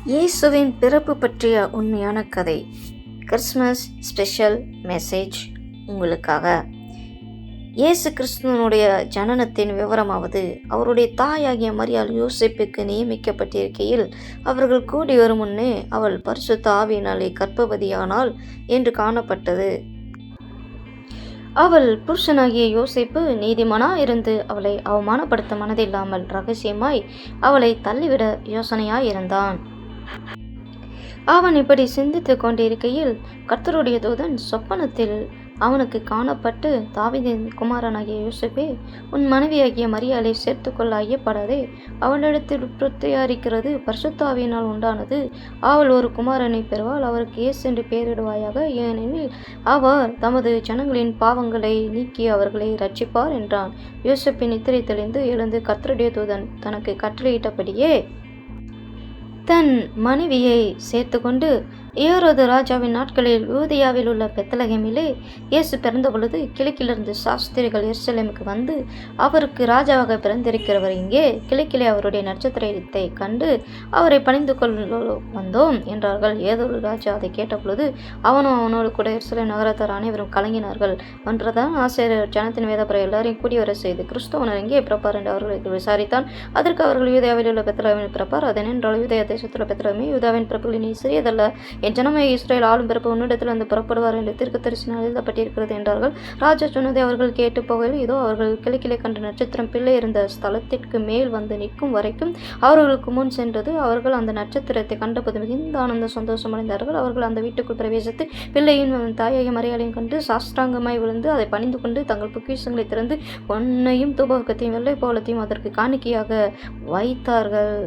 இயேசுவின் பிறப்பு பற்றிய உண்மையான கதை. கிறிஸ்மஸ் ஸ்பெஷல் மெசேஜ் உங்களுக்காக. இயேசு கிறிஸ்துவனுடைய ஜனனத்தின் விவரமாவது, அவருடைய தாயாகிய மரியாள் யோசேப்புக்கு நியமிக்கப்பட்டிருக்கையில் அவர்கள் கூடி வரும் முன்னே அவள் பரிசுத்த ஆவியினாலே கர்ப்பவதியானாள் என்று காணப்பட்டது. அவள் புருஷனாகிய யோசேப்பு நீதிமானாயிருந்து அவளை அவமானப்படுத்த மனதில்லாமல் இரகசியமாய் அவளை தள்ளிவிட யோசனையாயிருந்தான். அவன் இப்படி சிந்தித்து கொண்டிருக்கையில் கர்த்தருடைய தூதன் சொப்பனத்தில் அவனுக்கு காணப்பட்டு, தாவீதின் குமாரனாகிய யோசேப்பே, உன் மனைவியாகிய மரியாளை சேர்த்துக்கொள்ள ஐயப்படாதே. அவளிடத்தில் பிரத்யாரிக்கிறது பரிசுத்த ஆவியினால் உண்டானது. அவள் ஒரு குமாரனை பெறுவாள். அவருக்கு இயேசு என்று பெயரிடுவாயாக. ஏனெனில் அவர் தமது ஜனங்களின் பாவங்களை நீக்கி அவர்களை இரட்சிப்பார் என்றான். யோசேப்பின் நித்திரை தெளிந்து எழுந்து கர்த்தருடைய தூதன் தனக்கு கட்டளையிட்டபடியே தன் மனைவியை சேர்த்து கொண்டு ஏரோது ராஜாவின் நாட்களில் யூதேயாவில் உள்ள பெத்லகேமிலே இயேசு பிறந்த பொழுது கிழக்கிலிருந்து சாஸ்திரிகள் எருசலேமுக்கு வந்து, அவருக்கு ராஜாவாக பிறந்திருக்கிறவர் இங்கே, கிழக்கிலே அவருடைய நட்சத்திரத்தை கண்டு அவரை பணிந்து கொள்ள வந்தோம் என்றார்கள். ஏதொரு ராஜா அதை கேட்டபொழுது அவனும் அவனோடு கூட எருசலேம் நகரத்தார் அனைவரும் கலங்கினார்கள். ஒன்றதான் ஆசிரியர் ஜனத்தின் வேதப்பரை எல்லாரையும் கூடி வர செய்து, கிறிஸ்துவனர் எங்கே பிறப்பார் என்று அவர்களுக்கு விசாரித்தான். அதற்கு அவர்கள் யூதேயாவில் உள்ள பெத்லகேமில் பிறப்பார். அதனென்றால் யூதேயா தேசத்துள்ள பெத்லகேமே, யூதாவின் பிறப்புகள் நீ சிறியதல்ல. என் ஜனமே இஸ்ரேல் ஆளும் பிறப்பு உன்னிடத்தில் வந்து புறப்படுவார் என்று தீர்க்கதரிசனம் எழுதப்பட்டிருக்கிறது என்றார்கள். ராஜா சொன்னதை அவர்கள் கேட்டு போகையில், இதோ அவர்கள் கிழக்கிலே கண்ட நட்சத்திரம் பிள்ளை இருந்த ஸ்தலத்திற்கு மேல் வந்து நிற்கும் வரைக்கும் அவர்களுக்கு முன் சென்றது. அவர்கள் அந்த நட்சத்திரத்தை கண்டபோது மிகுந்த ஆனந்த சந்தோஷம் அடைந்தார்கள். அவர்கள் அந்த வீட்டுக்குள் பிரவேசித்து பிள்ளையின் தாயாகிய மரியாளையும் கண்டு சாஸ்திராங்கமாய் விழுந்து அதை பணிந்து கொண்டு தங்கள் பொக்கிஷங்களை திறந்து பொன்னையும் தூபவர்க்கத்தையும் வெள்ளை போலத்தையும் அதற்கு காணிக்கையாக வைத்தார்கள்.